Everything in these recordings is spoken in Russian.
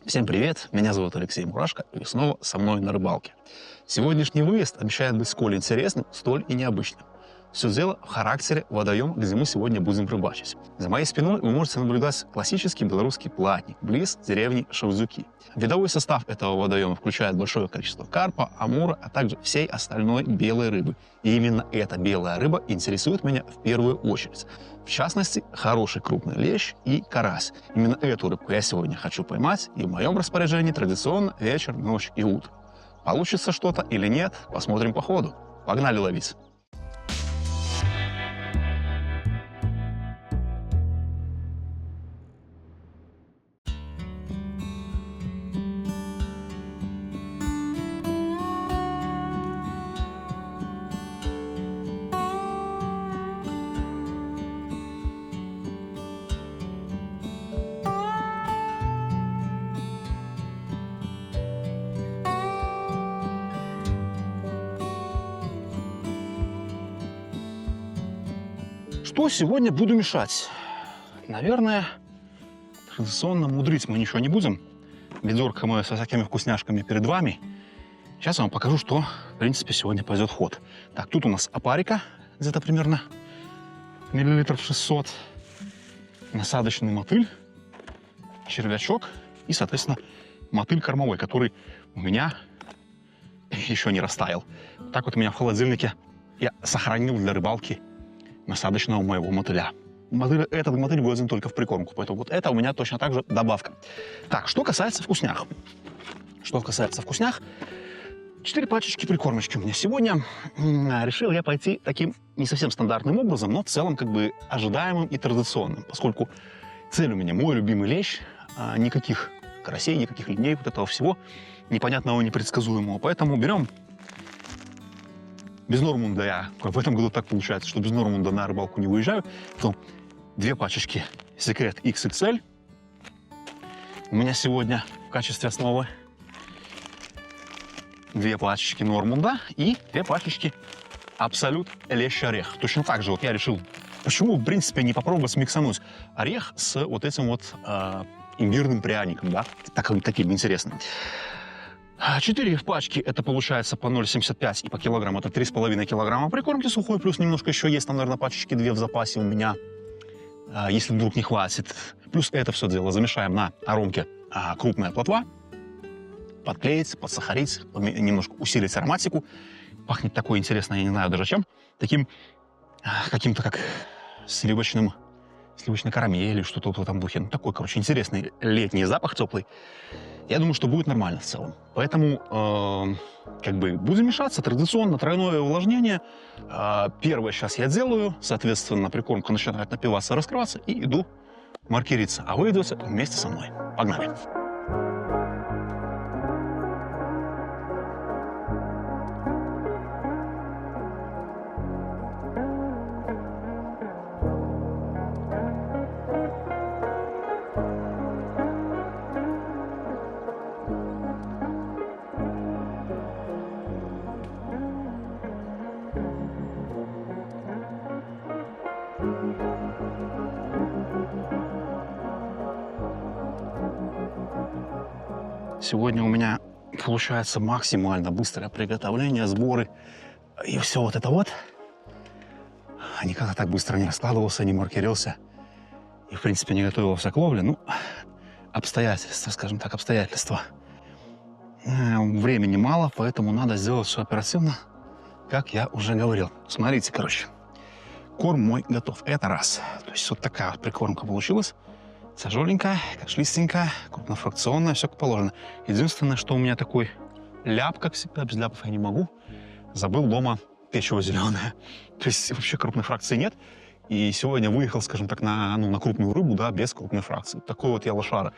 Всем привет, меня зовут Алексей Мурашко, и снова со мной на рыбалке. Сегодняшний выезд обещает быть сколь интересным, столь и необычным. Все дело в характере водоема, где мы сегодня будем рыбачить. За моей спиной вы можете наблюдать классический белорусский платник близ деревни Шавзюки. Видовой состав этого водоема включает большое количество карпа, амура, а также всей остальной белой рыбы. И именно эта белая рыба интересует меня в первую очередь. В частности, хороший крупный лещ и карась. Именно эту рыбку я сегодня хочу поймать, и в моем распоряжении традиционно вечер, ночь и утро. Получится что-то или нет, посмотрим по ходу. Погнали ловить! Что сегодня буду мешать? Наверное, традиционно мудрить мы ничего не будем. Ведерко мы со всякими вкусняшками перед вами. Сейчас я вам покажу, что, в принципе, сегодня пойдет в ход. Так, тут у нас опарика, где-то примерно миллилитров 600. Насадочный мотыль, червячок и, соответственно, мотыль кормовой, который у меня еще не растаял. Так вот у меня в холодильнике я сохранил для рыбалки насадочного моего мотыля. Этот мотыль годен только в прикормку, поэтому вот это у меня точно так же добавка. Так, что касается вкуснях. 4 пачечки прикормочки у меня сегодня. Решил я пойти таким не совсем стандартным образом, но в целом как бы ожидаемым и традиционным, поскольку цель у меня мой любимый лещ, никаких карасей, никаких линей, вот этого всего непонятного, непредсказуемого. Поэтому берем без Нормунда. Я в этом году так получается, что без Нормунда на рыбалку не выезжаю. Потом 2 пачечки Секрет XXL. У меня сегодня в качестве основы 2 пачечки Нормунда и 2 пачечки Абсолют Лещ Орех. Точно так же вот я решил, почему, в принципе, не попробовать смиксануть орех с вот этим вот имбирным пряником, да, таким интересным. 4 пачки, это получается по 0,75 и по килограмму, это 3,5 килограмма прикормки сухой, плюс немножко еще есть, там, наверное, пачечки 2 в запасе у меня, если вдруг не хватит. Плюс это все дело замешаем на аромке крупная плотва, подклеить, подсахарить, немножко усилить ароматику. Пахнет такой интересно, я не знаю даже чем, таким каким-то как сливочной карамелью, что-то в этом духе. Ну, такой, короче, интересный летний запах теплый. Я думаю, что будет нормально в целом. Поэтому как бы будем мешаться. Традиционно тройное увлажнение. Первое сейчас я делаю. Соответственно, прикормка начинает напиваться, раскрываться. И иду маркериться. А вы идете вместе со мной. Погнали. Сегодня у меня получается максимально быстрое приготовление, сборы и все вот это вот. Никогда так быстро не раскладывался, не маркерился и, в принципе, не готовился к ловле. Ну, обстоятельства, скажем так, обстоятельства. Времени мало, поэтому надо сделать все оперативно, как я уже говорил. Смотрите, короче, корм мой готов. Это раз. То есть вот такая вот прикормка получилась. Тяжеленькая, как шлистенькая, крупнофракционная, все как положено. Единственное, что у меня такой ляп, как всегда, без ляпов я не могу. Забыл дома печево зеленое. То есть вообще крупной фракции нет. И сегодня выехал, скажем так, на крупную рыбу, да, без крупной фракции. Такой вот я лошара.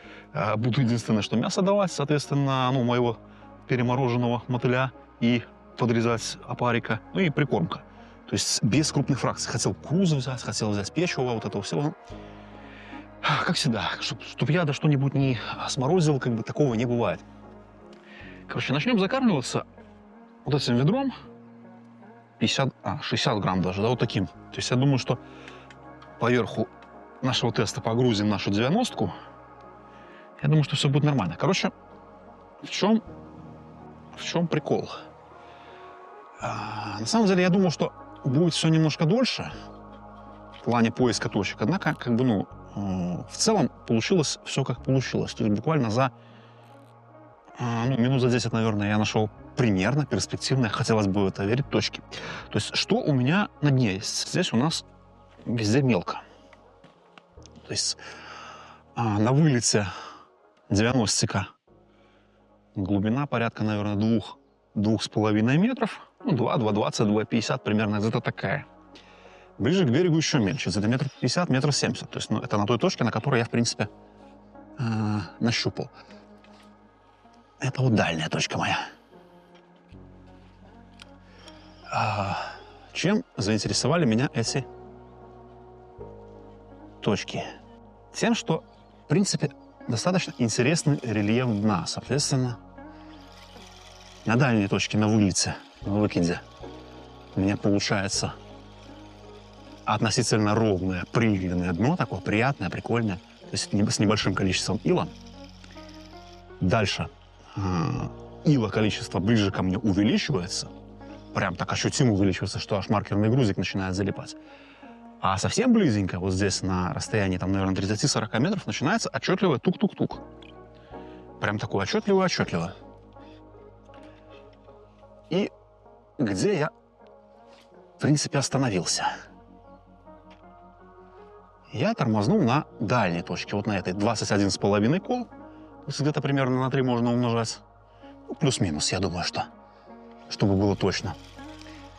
Буду единственное, что мясо давать, соответственно, моего перемороженного мотыля и подрезать опарика, ну и прикормка. То есть без крупных фракций. Хотел кузов взять, хотел взять печево, вот этого всего. Как всегда, чтобы я да что-нибудь не сморозил, как бы такого не бывает. Короче, начнем закармливаться вот этим ведром. 60 грамм даже, да, вот таким. То есть я думаю, что поверху нашего теста погрузим нашу 90-ку. Я думаю, что все будет нормально. Короче, в чем прикол? На самом деле, я думал, что будет все немножко дольше в плане поиска точек. Однако, как бы, ну, в целом получилось все как получилось. То есть буквально за минут за 10, наверное, я нашел примерно перспективные, хотелось бы в это верить, точки. То есть что у меня на дне есть? Здесь у нас везде мелко. То есть на вылете 90-ка глубина порядка, наверное, 2,5 метров. Ну, 2, 2,20, 2,50 примерно где-то такая. Ближе к берегу еще меньше. Это метр 50, метр 70. То есть ну, это на той точке, на которой я, в принципе, нащупал. Это вот дальняя точка моя. Чем заинтересовали меня эти точки? Тем, что, в принципе, достаточно интересный рельеф дна. Соответственно, на дальней точке, на вылете, на выкиде, у меня получается относительно ровное, прилинное дно, такое приятное, прикольное, то есть с небольшим количеством ила. Дальше ила количество ближе ко мне увеличивается, прям так ощутимо увеличивается, что аж маркерный грузик начинает залипать. А совсем близенько, вот здесь на расстоянии, там, наверное, 30-40 метров, начинается отчетливое тук-тук-тук. Прям такое отчетливое. И где я, в принципе, остановился? Я тормознул на дальней точке, вот на этой 21,5 кол. То есть где-то примерно на 3 можно умножать. Ну, плюс-минус, я думаю, что. Чтобы было точно.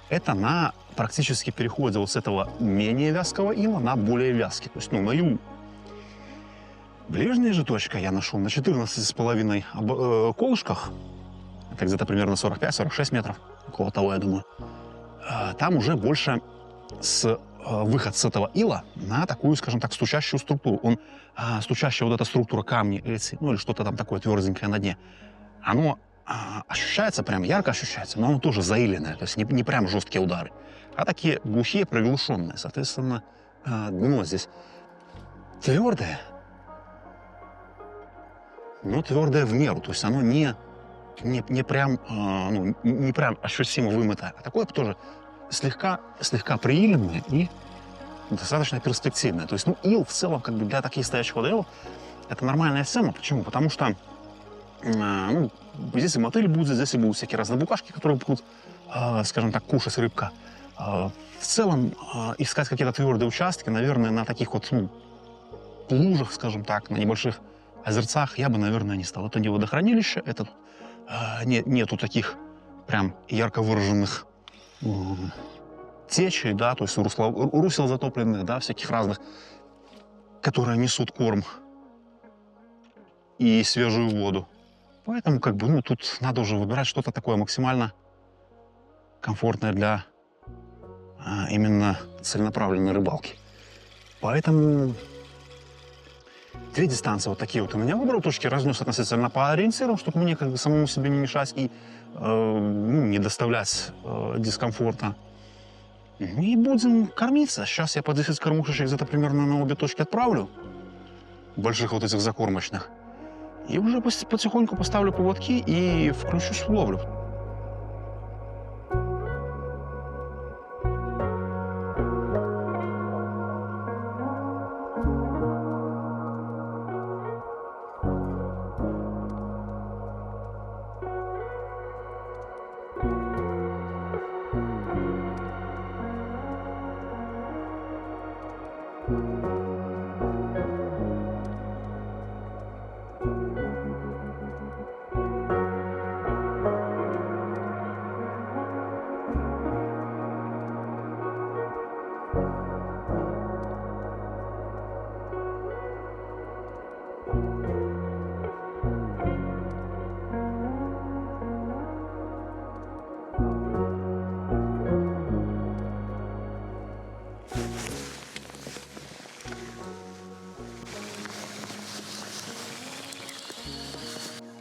Это на практически переходе вот с этого менее вязкого ила на более вязкий. То есть, ну, на ю. Ближняя же точка я нашел на 14,5 колышках. Это где-то примерно 45-46 метров. Около того, я думаю. Там уже больше выход с этого ила на такую, скажем так, стучащую структуру. Стучащая вот эта структура камни, эти, ну или что-то там такое тверденькое на дне, оно ощущается, прям ярко ощущается, но оно тоже заиленное, то есть не прям жесткие удары, а такие глухие, приглушенные. Соответственно, дно здесь твердое, но твердое в меру, то есть оно не прям, не прям ощутимо вымытое, а такое тоже слегка прииленное и достаточно перспективное. То есть, ну, ил в целом, как бы для таких стоячих водоемов, это нормальная тема. Почему? Потому что, ну, здесь и мотыль будет, здесь и будут всякие разные букашки, которые будут, скажем так, кушать рыбка. В целом, искать какие-то твердые участки, наверное, на таких вот, ну, лужах, скажем так, на небольших озерцах я бы, наверное, не стал. Это не водохранилище, это нету таких прям ярко выраженных течей, да, то есть русел затопленных, да, всяких разных, которые несут корм и свежую воду. Поэтому, как бы, ну, тут надо уже выбирать что-то такое максимально комфортное для именно целенаправленной рыбалки. Поэтому 2 дистанции вот такие вот у меня выбрал, точки разнес относительно по ориентирам, чтобы мне как бы самому себе не мешать и не доставлять дискомфорта. И будем кормиться. Сейчас я по 10 кормушечек где-то примерно на обе точки отправлю. Больших вот этих закормочных. И уже потихоньку поставлю поводки и включусь в ловлю.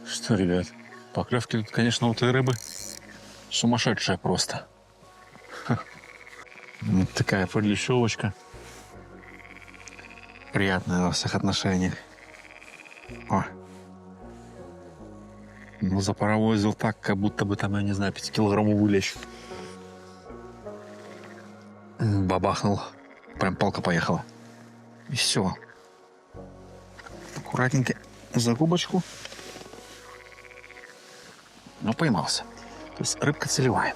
Что, ребят, поклевки тут, конечно, у той рыбы сумасшедшая просто. Вот такая подлещевочка. Приятная во всех отношениях. О, Ну, запаровозил так, как будто бы там, я не знаю, 5-килограммовую лещ. Бабахнул. Прям палка поехала. И все. Аккуратненько за губочку. Но поймался. То есть рыбка целевая.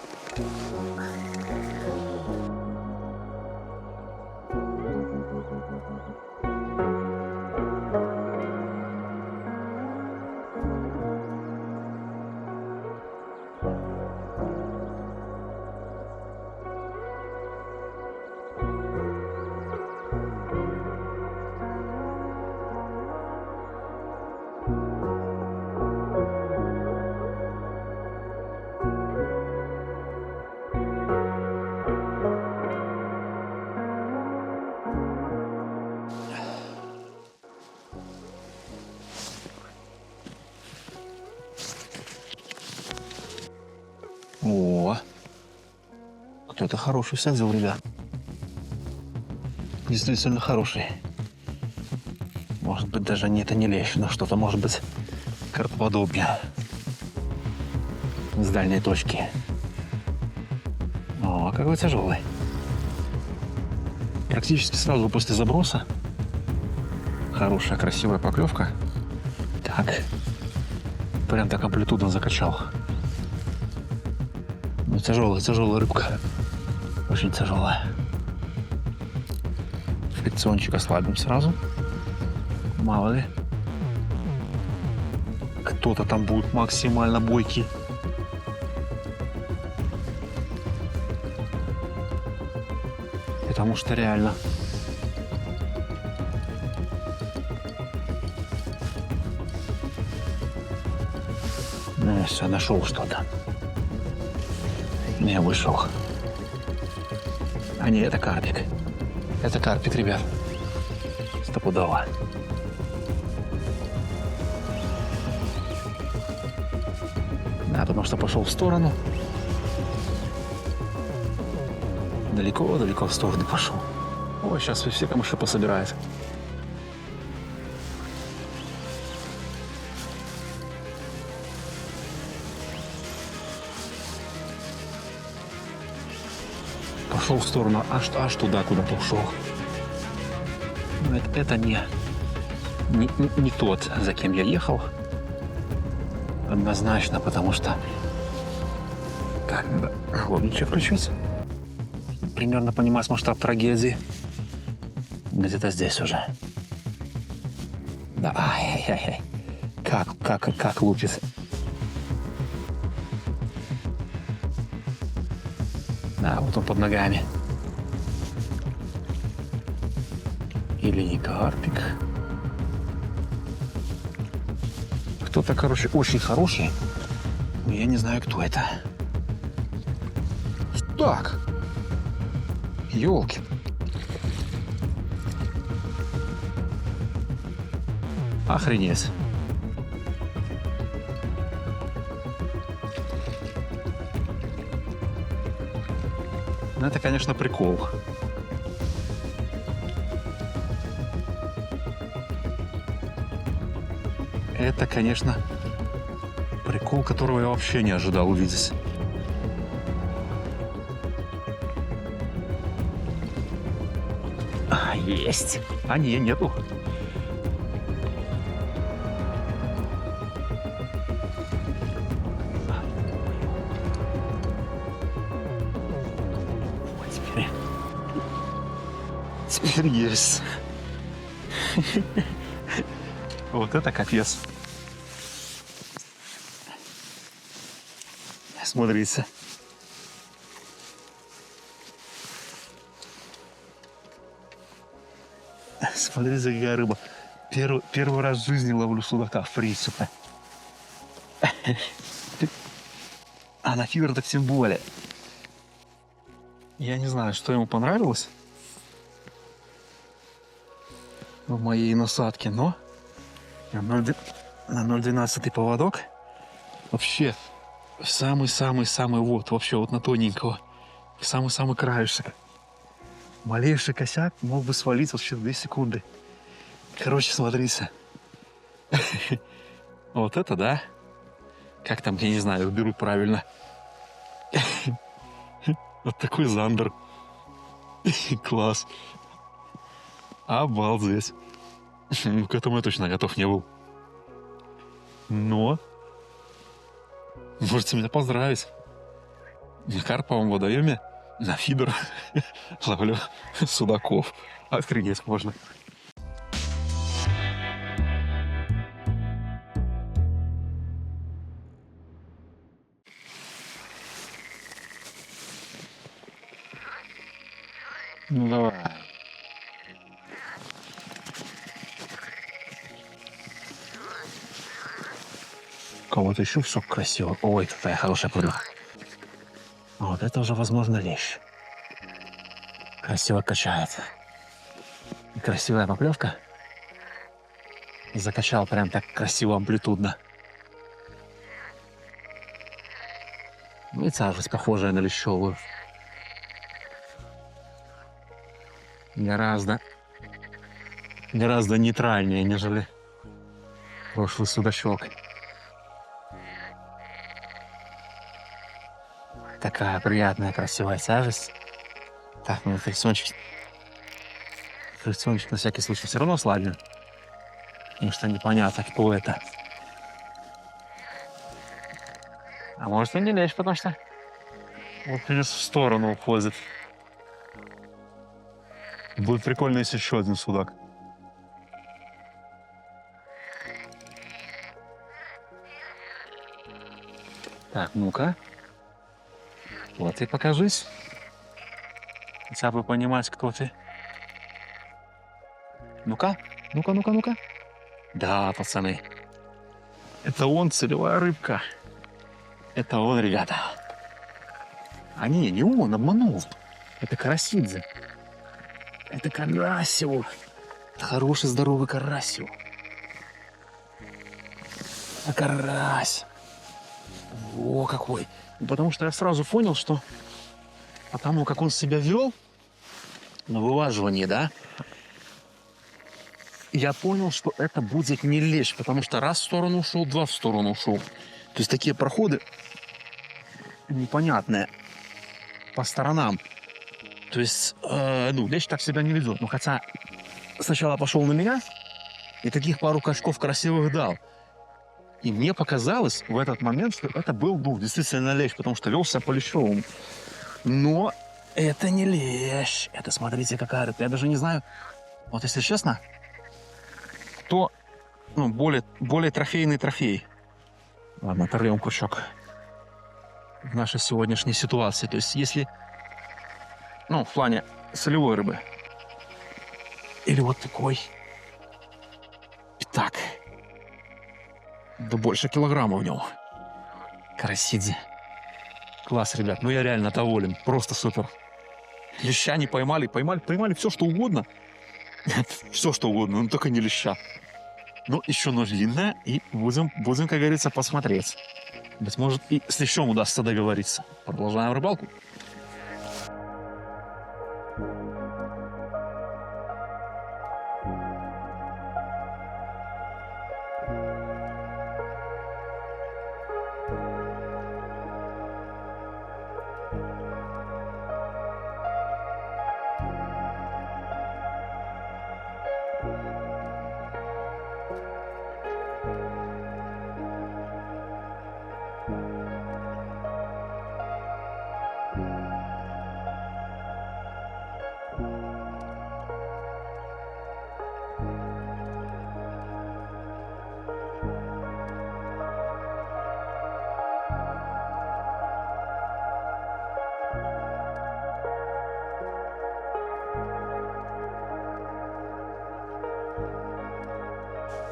О, кто-то хороший садил, ребят. Действительно хороший. Может быть, даже это не лещ, но что-то может быть карподобие. С дальней точки. О, какой тяжелый. Практически сразу после заброса. Хорошая, красивая поклевка. Так. Прям так амплитудно закачал. Ну, тяжелая рыбка. Очень тяжелая. Фрикциончик ослабим сразу. Мало ли. Кто-то там будет максимально бойкий. Потому что реально. Ну, все, нашел что-то. Не вышел. А не, это карпик. Это карпик, ребят. Стопудово. Да, потому что пошел в сторону. Далеко-далеко в сторону пошел. Ой, сейчас все камыши пособирают. Пошел в сторону, аж туда, куда-то ушел. Но это не тот, за кем я ехал. Однозначно, потому что... Так, надо хлопничек включить. Примерно понимать масштаб трагедии. Где-то здесь уже. Да, ай-яй-яй. Как лупит. Да, вот он под ногами. Или не карпик. Кто-то, короче, очень хороший. Но я не знаю, кто это. Так. Ёлки. Охренеть. Ну, это, конечно, прикол. Это, конечно, прикол, которого я вообще не ожидал увидеть. Есть. А не, нету. Теперь есть. Вот это капец. Смотрите. Смотрите, какая рыба. Первый раз в жизни ловлю судака, в принципе. А на фидер так тем более. Я не знаю, что ему понравилось в моей насадке, но на 0,12 поводок вообще самый-самый-самый вообще вот на тоненького, самый-самый краешек. Малейший косяк мог бы свалить вообще в 2 секунды. Короче, смотрите. Вот это да. Как там, я не знаю, берут правильно. Вот такой зандер. Класс. Обалдеть. Ну, к этому я точно готов не был. Но можете меня поздравить. На карповом водоеме на фидер ловлю судаков. Охренеть можно. Ну давай. У кого-то еще все красиво. Ой, какая хорошая плыва. Вот это уже, возможно, лещ. Красиво качает. Красивая поклевка. Закачал прям так красиво, амплитудно. Ну и тяжесть похожая на лещевую. Гораздо нейтральнее, нежели прошлый судачок. Такая приятная, красивая тяжесть. Так, ну фрикциончик. Фрикциончик на всякий случай все равно ослаблен. Потому что непонятно, кто это. А может и не лечь, потому что вот вниз в сторону уходит. Будет прикольно, если еще один судак. Так, ну-ка. Вот и покажись. Хотя бы понимать, кто ты. Ну-ка, ну-ка, ну-ка, ну-ка. Да, пацаны. Это он, целевая рыбка. Это он, ребята. А не он, обманул. Это карасидзе. Это карасио. Это хороший, здоровый карасио. А карась. О, какой. Потому что я сразу понял, что потому как он себя вел на вылаживании, да, я понял, что это будет не лещ, потому что раз в сторону ушел, два в сторону ушел. То есть такие проходы непонятные по сторонам. То есть, лещ так себя не ведет. Ну, хотя сначала пошел на меня и таких пару качков красивых дал. И мне показалось в этот момент, что это был, действительно лещ, потому что вел себя по-лещевому. Но это не лещ. Это, смотрите, какая рыба. Я даже не знаю, вот если честно, кто более трофейный трофей. Ладно, оторвем крючок в нашей сегодняшней ситуации. То есть если, в плане солевой рыбы. Или вот такой. Пятак. Да больше килограмма в нем. Карасидзе. Класс, ребят. Ну я реально доволен. Просто супер. Леща не поймали. Поймали все, что угодно. Все, что угодно, но только не леща. Ну, еще нож длинная, и будем, как говорится, посмотреть. Быть может, и с лещом удастся договориться. Продолжаем рыбалку.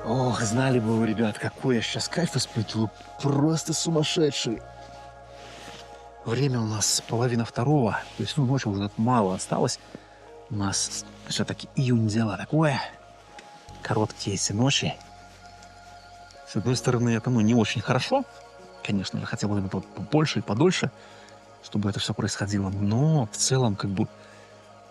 Ох, знали бы вы, ребят, какой я сейчас кайф испытываю. Просто сумасшедший. Время у нас 1:30. То есть, ночи уже мало осталось. У нас все-таки июнь, дело такое. Короткие эти ночи. С одной стороны, это, не очень хорошо. Конечно же, хотел бы побольше и подольше, чтобы это все происходило. Но в целом,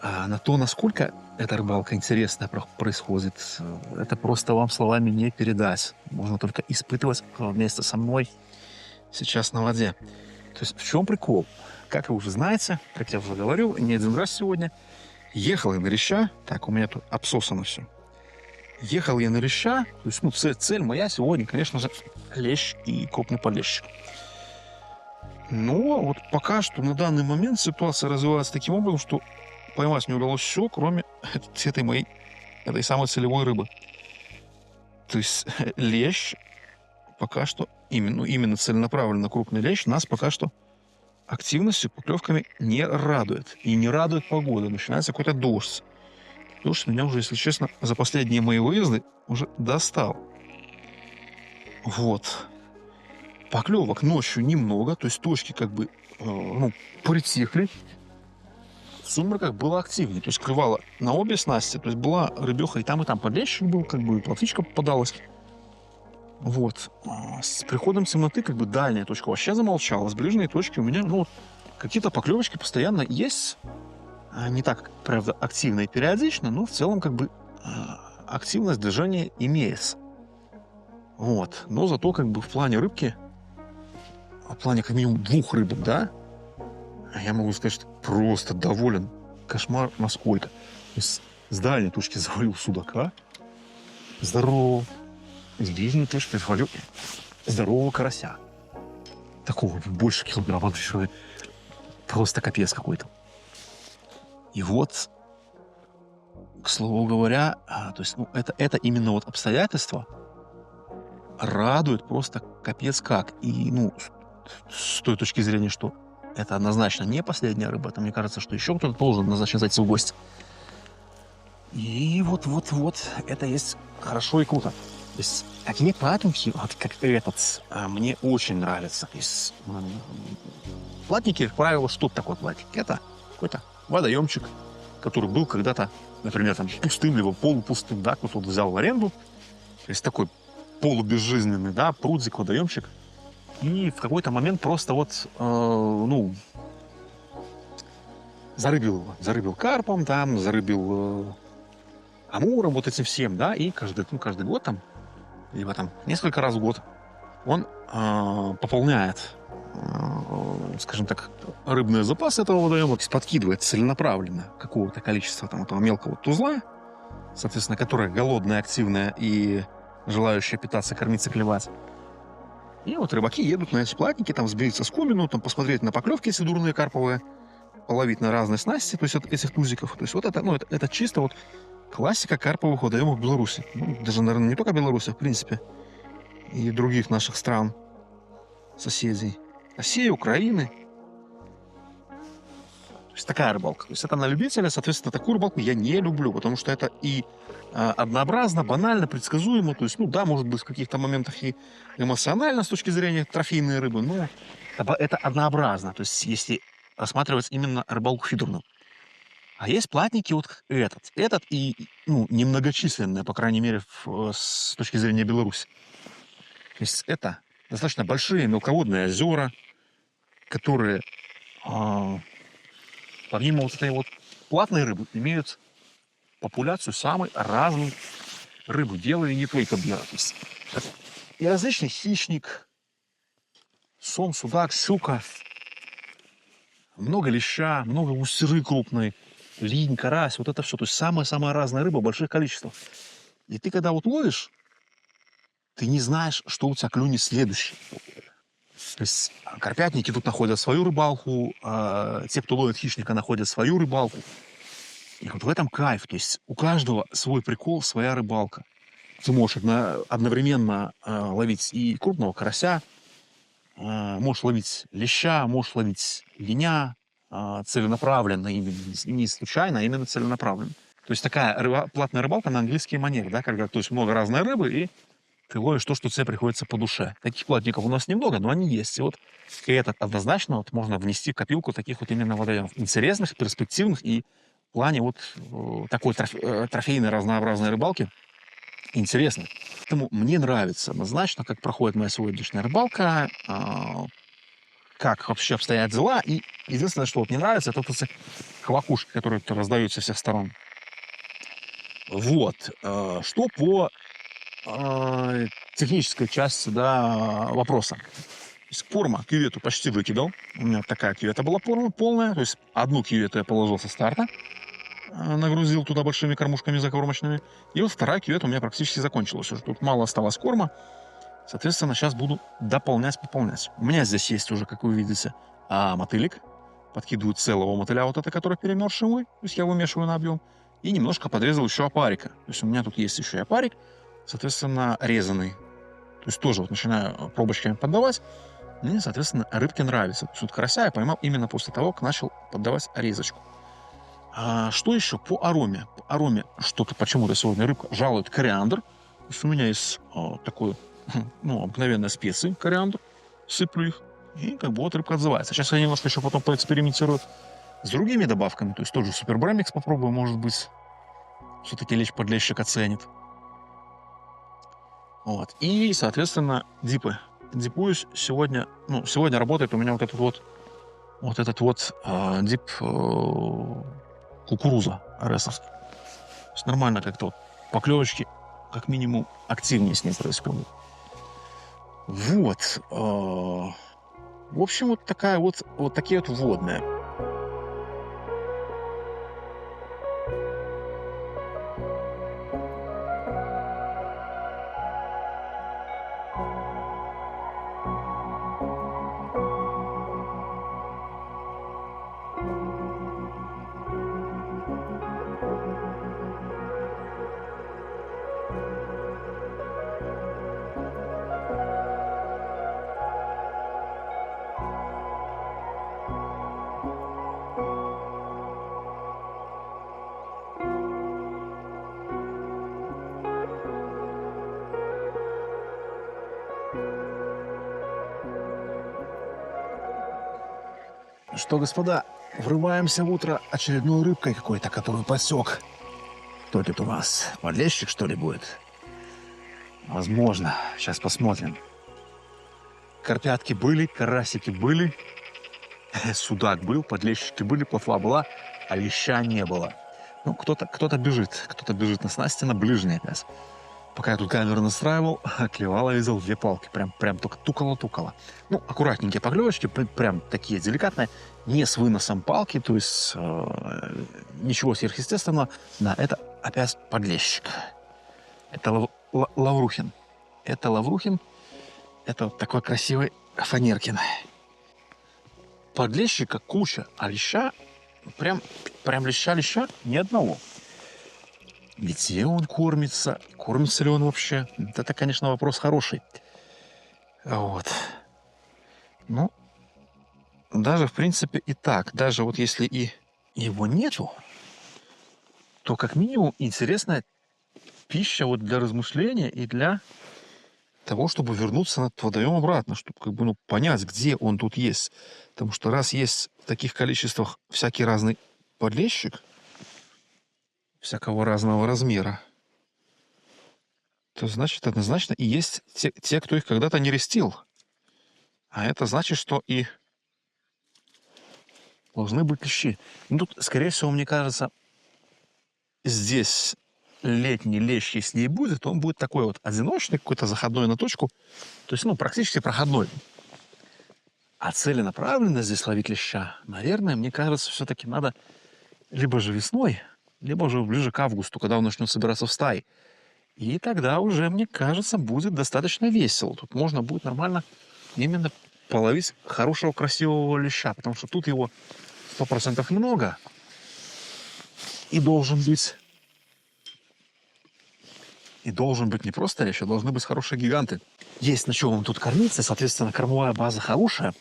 на то, насколько эта рыбалка интересная происходит, это просто вам словами не передать. Можно только испытывать вместе со мной. сейчас на воде. То есть в чем прикол? Как вы уже знаете, как я уже говорил, не один раз сегодня, ехал я на леща. Так, у меня тут обсосано все. Ехал я на леща. То есть, ну, цель моя сегодня, конечно же, лещ и крупный подлещик. Но вот пока что на данный момент ситуация развивается таким образом, что поймать не удалось все, кроме этой самой целевой рыбы. То есть лещ пока что, именно целенаправленно крупный лещ нас пока что активностью, поклевками не радует. И не радует погода. Начинается какой-то дождь. Дождь меня уже, если честно, за последние мои выезды уже достал. Вот. Поклевок ночью немного, то есть точки как бы притихли. В сумерках было активнее, то есть клевало на обе снасти, то есть была рыбеха и там подлещик был, как бы плотвичка попадалась. Вот. С приходом темноты как бы дальняя точка вообще замолчала, с ближней точки у меня какие-то поклевочки постоянно есть. Не так, правда, активно и периодично, но в целом как бы активность движения имеется. Вот. Но зато как бы в плане рыбки, в плане как минимум 2 рыбок, да, я могу сказать, что просто доволен. Кошмар насколько. С дальней точки завалил судака. Здорово. С ближней точки завалил здорового карася. Такого больше килограмма. Просто капец какой-то. И вот, к слову говоря, то есть, это именно вот обстоятельства радует просто капец как. И, с той точки зрения, что это однозначно не последняя рыба, это, мне кажется, что еще кто-то должен однозначно зайти в гости. И вот, это есть хорошо и круто. То есть такие платники, вот как этот, мне очень нравятся. То есть, платники, как правило, что такое платник? Это какой-то водоемчик, который был когда-то, например, там пустым, либо полупустым, да, кто-то вот взял в аренду. То есть такой полубезжизненный, да, прудик, водоемчик. И в какой-то момент просто зарыбил карпом, там, зарыбил амуром, вот этим всем, да, и каждый год там, либо там несколько раз в год он пополняет, скажем так, рыбные запасы этого водоема, то есть подкидывает целенаправленно какого-то количества там этого мелкого тузла, соответственно, которое голодное, активное и желающее питаться, кормиться, клевать. И вот рыбаки едут на эти платники, там сбить скумину, там посмотреть на поклевки, если дурные карповые, половить на разные снасти, то есть от этих тузиков. То есть вот это чисто вот классика карповых водоемов в Беларуси. Даже, наверное, не только Беларуси, а в принципе и других наших стран, соседей. России, Украины. То есть такая рыбалка. То есть это на любителя, соответственно, такую рыбалку я не люблю, потому что это и однообразно, банально, предсказуемо. То есть, да, может быть, в каких-то моментах и эмоционально с точки зрения трофейной рыбы, но это однообразно. То есть если рассматривать именно рыбалку фидерную. А есть платники вот как этот и немногочисленные, по крайней мере, с точки зрения Беларуси. То есть это достаточно большие мелководные озера, которые помимо вот этой вот платной рыбы имеют популяцию самой разной рыбы. Делали не только бьера. То есть и различный хищник, сом, судак, щука, много леща, много гусеры крупной, линь, карась, вот это все. То есть самая-самая разная рыба в больших количествах. И ты когда вот ловишь, ты не знаешь, что у тебя клюнет следующий. То есть карпятники тут находят свою рыбалку, те, кто ловит хищника, находят свою рыбалку. И вот в этом кайф. То есть у каждого свой прикол, своя рыбалка. Ты можешь одновременно ловить и крупного карася, можешь ловить леща, можешь ловить линя целенаправленно, именно не случайно, а именно целенаправленно. То есть такая платная рыбалка на английский манер, да, когда то есть много разной рыбы, и ты ловишь то, что тебе приходится по душе. Таких платников у нас немного, но они есть. И вот этот однозначно можно внести в копилку таких вот именно водоемов. Интересных, перспективных и в плане вот такой трофейной разнообразной рыбалки интересно. Поэтому мне нравится однозначно, как проходит моя сегодняшняя рыбалка, как вообще обстоят дела. И единственное, что вот не нравится, это вот эти хлопушки, которые раздаются со всех сторон. Вот. Что по технической части, да, вопроса. Из корма кювету почти выкидал. У меня такая кювета была полная. То есть одну кювету я положил со старта. Нагрузил туда большими кормушками закормочными. И вот вторая кювета у меня практически закончилась. Уже тут мало осталось корма. Соответственно, сейчас буду пополнять. У меня здесь есть уже, как вы видите, мотылик. Подкидываю целого мотыля, вот это, который перемерзший мой. То есть я вымешиваю на объем. И немножко подрезал еще опарика. То есть у меня тут есть еще и опарик, соответственно, резанный. То есть тоже вот начинаю пробочками поддавать. Мне, соответственно, рыбке нравится. То есть вот карася я поймал именно после того, как начал поддавать резочку. Что еще по ароме? По ароме что-то почему-то сегодня рыбка жалует кориандр. То есть у меня есть такой, обыкновенная специи, кориандр. Сыплю их. И как бы вот рыбка отзывается. Сейчас я немножко еще потом поэкспериментирую с другими добавками. То есть тоже супербремикс попробую, может быть. Все-таки лещ-подлещик оценит. Вот. И, соответственно, дипы. Дипуюсь сегодня. Сегодня работает у меня вот этот дип кукуруза аресовский. То есть нормально как-то поклевочки, как минимум, активнее с ним происходят. Вот. В общем, вот такие вот вводные. Что, господа, врываемся в утро очередной рыбкой какой-то, которую посек. Кто это у вас? Подлещик, что ли, будет? Возможно. Сейчас посмотрим. Карпятки были, карасики были, судак был, подлещики были, плотва была, а леща не было. Кто-то бежит на снасти, на ближней опять. Пока я тут камеру настраивал, клевала, видел 2 палки. Прям только тукало. Аккуратненькие поклевочки, прям такие деликатные, не с выносом палки, то есть ничего сверхъестественного. Да, это опять подлещик. Это Лаврухин. Это Лаврухин. Это вот такой красивый Фанеркин. Подлещика куча, а леща, прям леща ни одного. Где он кормится? Кормится ли он вообще? Это, конечно, вопрос хороший. Вот. Даже, в принципе, и так. Даже вот если и его нету, то, как минимум, интересная пища вот для размышления и для того, чтобы вернуться на водоем обратно, чтобы понять, где он тут есть. Потому что раз есть в таких количествах всякий разный подлещик, всякого разного размера, то значит однозначно и есть те, кто их когда-то нерестил. А это значит, что и должны быть лещи. Тут, скорее всего, мне кажется, здесь летний лещ, если и будет, он будет такой вот одиночный, какой-то заходной на точку, то есть, практически проходной. А целенаправленно здесь ловить леща, наверное, мне кажется, все-таки надо либо же весной, либо же ближе к августу, когда он начнет собираться в стаи. И тогда уже, мне кажется, будет достаточно весело. Тут можно будет нормально именно половить хорошего, красивого леща, потому что тут его 100% много. И должен быть не просто лещ, а должны быть хорошие гиганты. Есть на чем тут кормиться, соответственно, кормовая база хорошая.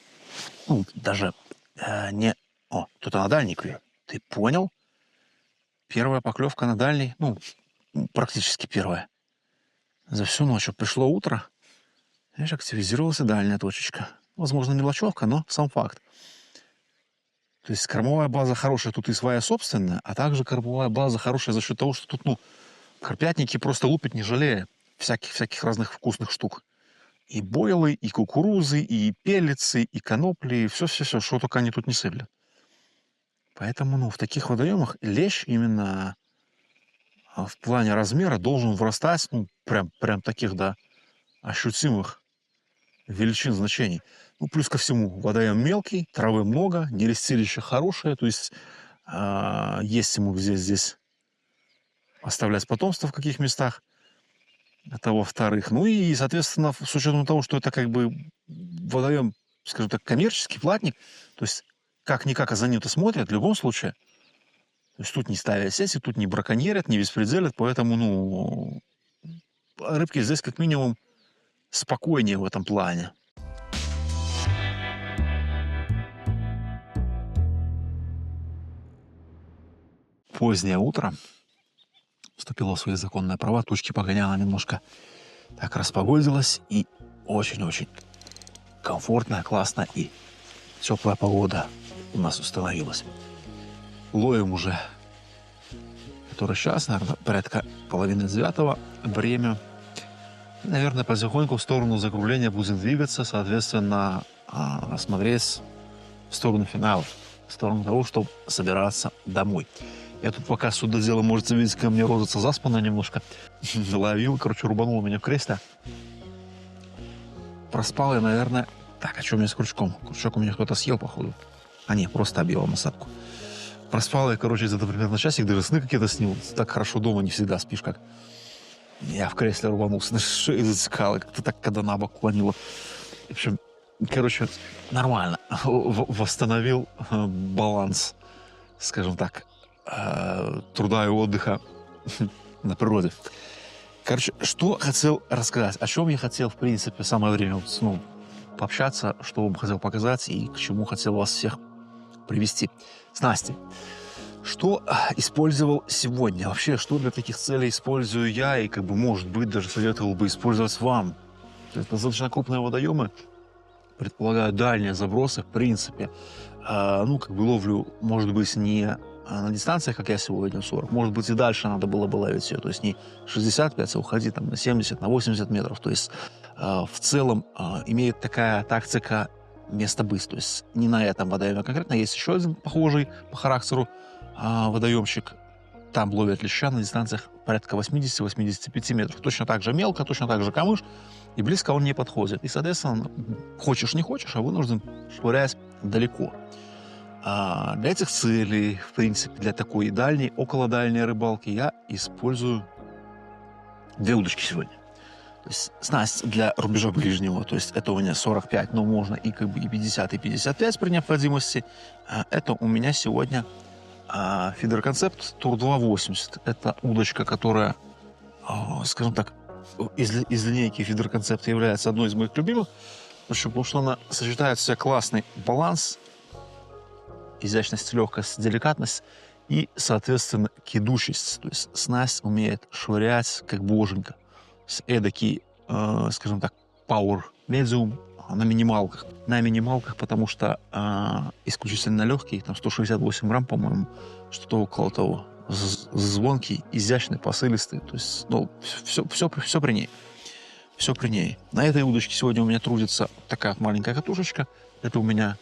Даже не... Тут на дальней клюет. Ты понял? Первая поклевка на дальней, практически первая. За всю ночь пришло утро, видишь, активизировалась дальняя точечка. Возможно, мелочевка, но сам факт. То есть кормовая база хорошая тут и своя собственная, а также кормовая база хорошая за счет того, что тут, карпятники просто лупят не жалея всяких разных вкусных штук. И бойлы, и кукурузы, и пеллетсы, и конопли, и все-все-все, что только они тут не сыплят. Поэтому, в таких водоемах лещ именно в плане размера должен вырастать, прям таких, ощутимых величин, значений. Ну, плюс ко всему, водоем мелкий, травы много, нерестилище хорошее, то есть есть ему здесь оставлять потомство в каких местах. Это во-вторых. Ну и, соответственно, с учетом того, что это как бы водоем, скажем так, коммерческий платник, то есть как-никак за ним-то смотрят в любом случае. То есть тут не ставят сети, тут не браконьерят, не беспределят, поэтому, ну, рыбки здесь как минимум спокойнее в этом плане. Позднее утро вступило в свои законные права, тучки погоняло немножко, так распогодилось, и очень-очень комфортная, классная и теплая погода у нас установилась. Ловим уже который час, наверное, порядка 8:30 время. Наверное, потихоньку в сторону закругления будем двигаться, соответственно, смотреть в сторону финала, в сторону того, чтобы собираться домой. Я тут пока судодело, можете видеть, ко мне розится заспанно немножко. Ловил, короче, рубанул меня в кресло. Проспал я, наверное... Так, а что у меня с крючком? Крючок у меня кто-то съел, походу. А не, просто объел насадку. Проспал я, короче, где-то примерно часик, даже сны какие-то снил. Так хорошо дома не всегда спишь, как... Я в кресле рванулся, на шею затекало, как-то так, когда на бок клонило. В общем, короче, нормально. Восстановил баланс, скажем так, труда и отдыха на природе. Короче, что хотел рассказать, о чем я хотел, в принципе, самое время пообщаться, что вам хотел показать и к чему хотел вас всех привести. Снасти. Что использовал сегодня? Вообще, что для таких целей использую я и, как бы, может быть, даже советовал бы использовать вам? Это достаточно крупные водоемы, предполагаю, дальние забросы, в принципе. Ну, как бы ловлю, может быть, не на дистанциях, как я сегодня, 40. Может быть, и дальше надо было бы ловить ее. То есть не 65, а уходить там на 70, на 80 метров. То есть в целом имеет такая тактика место быть. То есть не на этом водоеме конкретно. Есть еще один похожий по характеру водоемщик. Там ловят леща на дистанциях порядка 80-85 метров. Точно так же мелко, точно так же камыш. И близко он не подходит. И, соответственно, хочешь не хочешь, а вынужден швырять далеко. Для этих целей, в принципе, для такой дальней, около дальней рыбалки я использую две удочки сегодня. То есть снасть для рубежа ближнего, то есть это у меня 45, но можно и как бы и 50, и 55 при необходимости. Это у меня сегодня Feeder Concept Tour 280. Это удочка, которая, скажем так, из линейки Feeder Concept является одной из моих любимых. Потому что она сочетает в себе классный баланс, изящность, легкость, деликатность и, соответственно, кидучесть. То есть снасть умеет швырять как боженька. Эдакий, скажем так, power medium на минималках. На минималках, потому что исключительно легкий, там 168 грамм, по-моему, что-то около того. Звонкий, изящный, посылистый. То есть, ну, все при ней. Все при ней. На этой удочке сегодня у меня трудится такая маленькая катушечка. Это у меня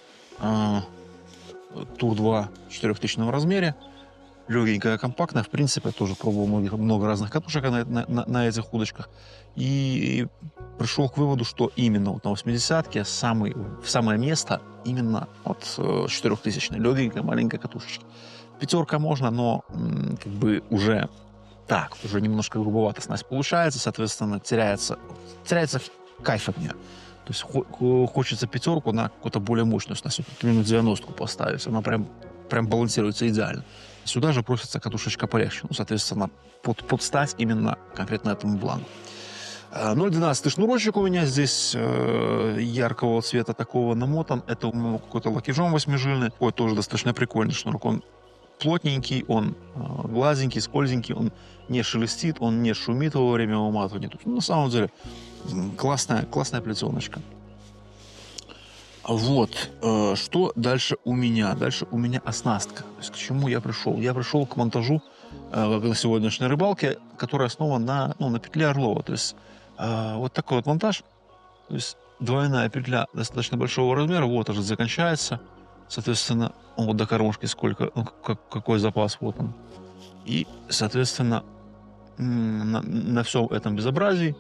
Тур 2 в 4000 размере. Легенькая, компактная. В принципе, тоже пробовал много разных катушек на этих удочках. И пришел к выводу, что именно вот на 80-ке самое место именно от 4000 легенькой, маленькой катушечки. Пятерка можно, но как бы уже так, уже немножко грубовато снасть получается, соответственно, теряется кайф от нее. То есть хочется пятерку на какую-то более мощную снасть, примерно 90-ку поставить. Она прям балансируется идеально. Сюда же просится катушечка полегче. Ну, соответственно, под стать именно конкретно этому блану. 0,12 шнурочек у меня здесь яркого цвета такого намотан. Это у меня какой-то лакижон 8-жильный. Ой, тоже достаточно прикольный шнурок. Он плотненький, он гладенький, скользенький, он не шелестит, он не шумит во время уматывания. Тут, на самом деле, классная плетеночка. Вот. Что дальше у меня? Дальше у меня оснастка. То есть к чему я пришел? Я пришел к монтажу на сегодняшней рыбалке, которая основана на петле Орлова. То есть вот такой вот монтаж. То есть двойная петля достаточно большого размера. Вот уже закончается. Соответственно, вот до кормушки сколько, какой запас, вот он. И, соответственно, на всем этом безобразии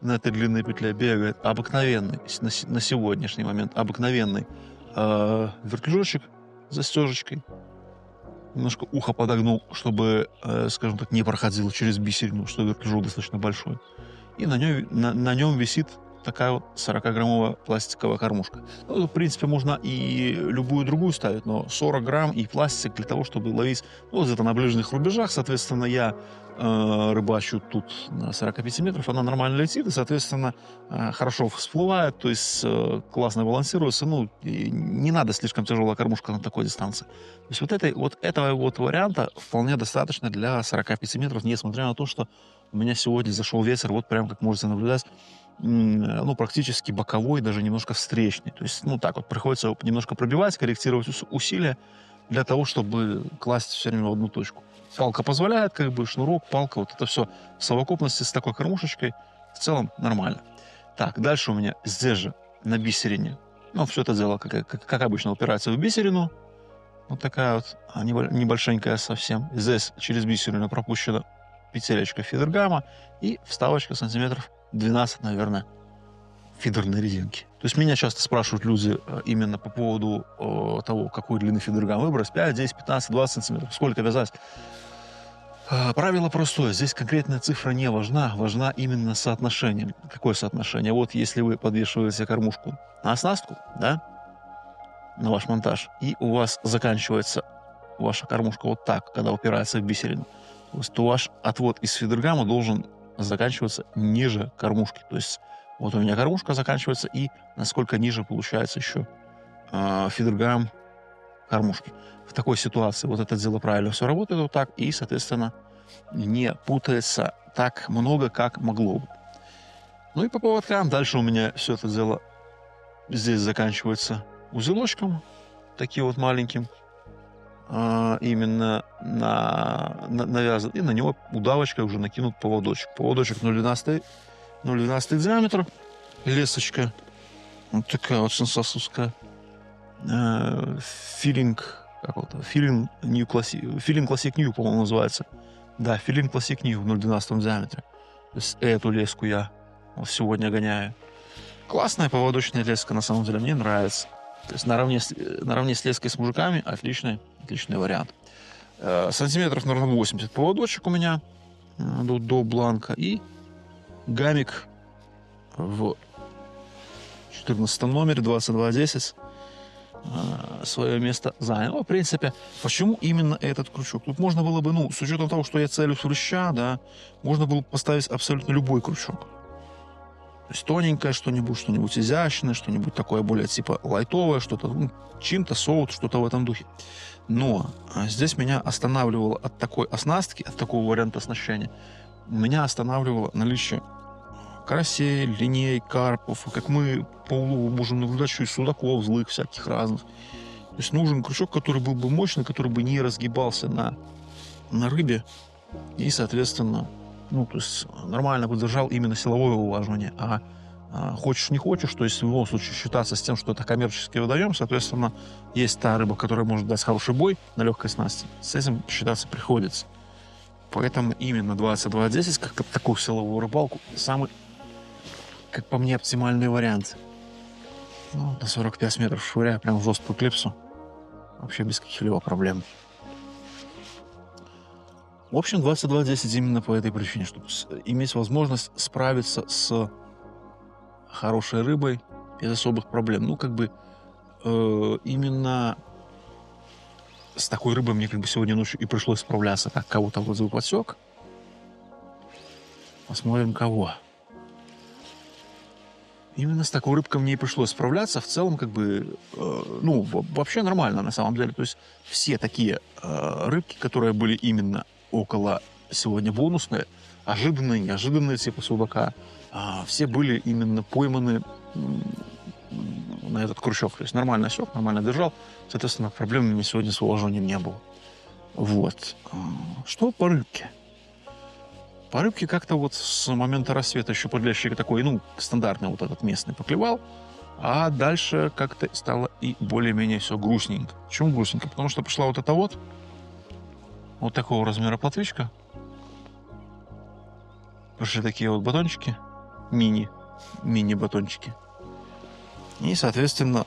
на этой длинной петле бегает обыкновенный, на сегодняшний момент, обыкновенный вертлюжочек с застежечкой. Немножко ухо подогнул, чтобы, скажем так, не проходило через бисерину, что вертлюжок достаточно большой. И на нем висит такая вот 40-граммовая пластиковая кормушка. Ну, в принципе, можно и любую другую ставить, но 40 грамм и пластик для того, чтобы ловить, ну, где-то на ближних рубежах. Соответственно, я рыбачу тут на 45 метров, она нормально летит и, соответственно, хорошо всплывает, то есть классно балансируется. Ну, и не надо слишком тяжелая кормушка на такой дистанции. То есть этого вот варианта вполне достаточно для 45 метров, несмотря на то, что у меня сегодня зашел ветер, вот прям как можете наблюдать, ну, практически боковой, даже немножко встречный. То есть, ну, так вот, приходится его немножко пробивать, корректировать усилия для того, чтобы класть все время в одну точку. Палка позволяет, как бы, шнурок, палка, вот это все в совокупности с такой кормушечкой в целом нормально. Так, дальше у меня здесь же на бисерине, ну, все это дело, как обычно, упирается в бисерину. Вот такая вот небольшенькая совсем. Здесь через бисерину пропущена петелечка фидергама и вставочка сантиметров 12, наверное, фидерной резинки. То есть меня часто спрашивают люди именно по поводу того, какой длины фидергам выбрать. 5, 10, 15, 20 сантиметров. Сколько вязать? Правило простое. Здесь конкретная цифра не важна. Важна именно соотношение. Какое соотношение? Вот если вы подвешиваете кормушку на оснастку, да, на ваш монтаж, и у вас заканчивается ваша кормушка вот так, когда упирается в бисерину, то ваш отвод из фидергама должен заканчиваться ниже кормушки. То есть вот у меня кормушка заканчивается, и насколько ниже получается еще фидергам кормушки. В такой ситуации вот это дело правильно все работает вот так, и, соответственно, не путается так много, как могло бы. Ну и по поводкам дальше у меня все это дело здесь заканчивается узелочком, таким вот маленьким, именно навязан, и на него удавочкой уже накинут поводочек. Поводочек 0,12 диаметр, лесочка, вот такая вот сенсасовская, филинг Classic New, по-моему, называется. Да, филинг Classic New в 0,12 диаметре. То есть эту леску я вот сегодня гоняю. Классная поводочная леска, на самом деле, мне нравится. То есть наравне с леской с мужиками отличный вариант. Сантиметров, наверное, 80 поводочек у меня до бланка. И гамик в 14 номере, 2210, свое место занял. Ну, в принципе, почему именно этот крючок? Тут можно было бы, ну, с учетом того, что я целюсь в леща, да, можно было поставить абсолютно любой крючок. То есть тоненькое что-нибудь изящное, что-нибудь такое более типа лайтовое, что-то, ну, чинта, соут, что-то в этом духе. Но здесь меня останавливало от такой оснастки, от такого варианта оснащения, меня останавливало наличие карасей, линей, карпов. Как мы по улову можем наблюдать, еще и судаков злых всяких разных. То есть нужен крючок, который был бы мощный, который бы не разгибался на рыбе. И, соответственно, ну, то есть нормально бы держал именно силовое улаживание. Хочешь, не хочешь, то есть в любом случае считаться с тем, что это коммерческий водоем, соответственно, есть та рыба, которая может дать хороший бой на легкой снасти. С этим считаться приходится. Поэтому именно 22.10, как такую силовую рыбалку, самый, как по мне, оптимальный вариант. Ну, на 45 метров швыряя прям в жесткую клипсу. Вообще без каких-либо проблем. В общем, 22.10 именно по этой причине, чтобы иметь возможность справиться с хорошей рыбой без особых проблем. Ну, как бы именно с такой рыбой мне как бы сегодня ночью и пришлось справляться. Как кого-то вроде бы подсек. Посмотрим, кого. Именно с такой рыбкой мне и пришлось справляться. В целом, как бы, ну, вообще нормально на самом деле. То есть все такие рыбки, которые были именно около сегодня бонусные, ожиданные, неожиданные типа судака, все были именно пойманы на этот крючок. То есть нормально сёк, нормально держал. Соответственно, проблем у меня сегодня с уложением не было. Вот. Что по рыбке? По рыбке как-то вот с момента рассвета еще подлещик такой, ну, стандартный вот этот местный поклевал, а дальше как-то стало и более-менее все грустненько. Почему грустненько? Потому что пошла вот эта вот такого размера плотвичка. Пошли такие вот батончики мини-батончики. И, соответственно,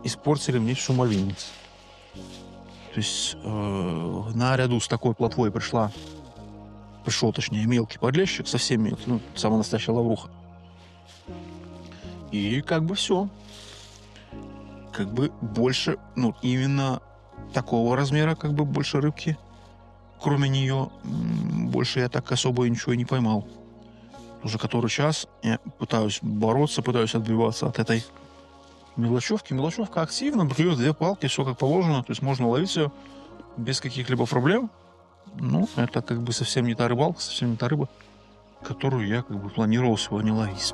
испортили мне всю малинницу. То есть наряду с такой плотвой пришел, точнее, мелкий подлещик, совсем мелкий, ну, самая настоящая лавруха. И как бы все. Как бы больше, ну, именно такого размера, как бы больше рыбки, кроме нее, больше я так особо ничего и не поймал. Уже который час я пытаюсь бороться, пытаюсь отбиваться от этой мелочевки. Мелочевка активно, клюет 2 палки, все как положено, то есть можно ловить ее без каких-либо проблем. Ну, это как бы совсем не та рыбалка, совсем не та рыба, которую я как бы планировал сегодня ловить.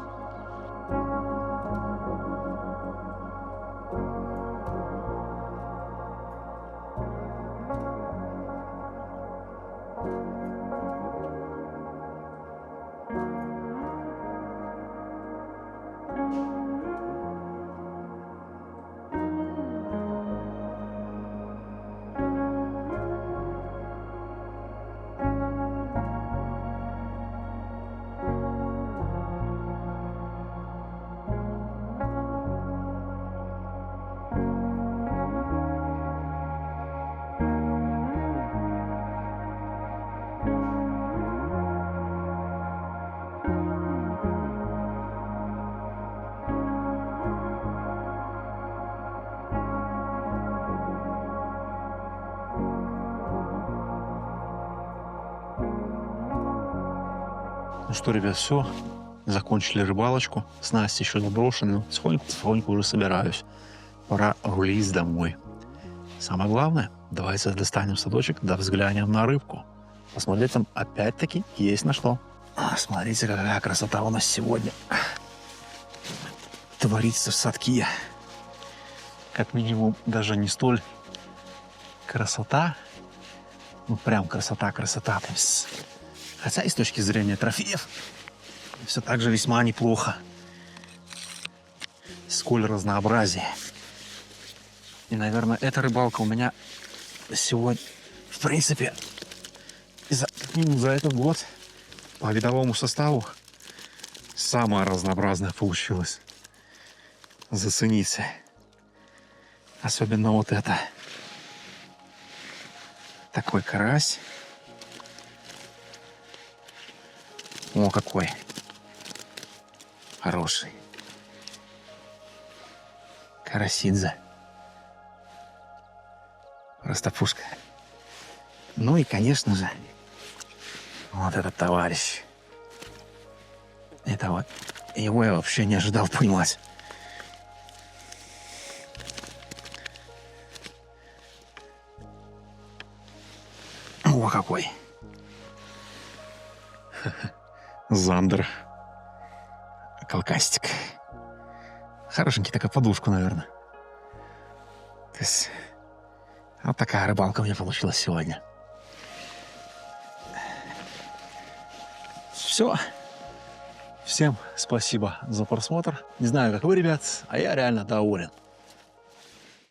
Ну что, ребят, все. Закончили рыбалочку. Снасти еще заброшены. Потихоньку уже собираюсь. Пора рулить домой. Самое главное, давайте достанем садочек, да взглянем на рыбку. Посмотреть там опять-таки есть на что. Смотрите, какая красота у нас сегодня творится в садке. Как минимум, даже не столь красота. Ну, прям красота-красота. Хотя и с точки зрения трофеев все так же весьма неплохо. Сколь разнообразие. И, наверное, эта рыбалка у меня сегодня, в принципе, за этот год по видовому составу самая разнообразная получилась. Зацените. Особенно вот это. Такой карась. О, какой хороший. Карасидзе. Растопушка. Ну и, конечно же, вот этот товарищ. Это вот его я вообще не ожидал поймать. О, какой. Зандер. Колкастик. Хорошенький, такая подушка, наверное. То есть, вот такая рыбалка у меня получилась сегодня. Все. Всем спасибо за просмотр. Не знаю, как вы, ребят, а я реально доволен.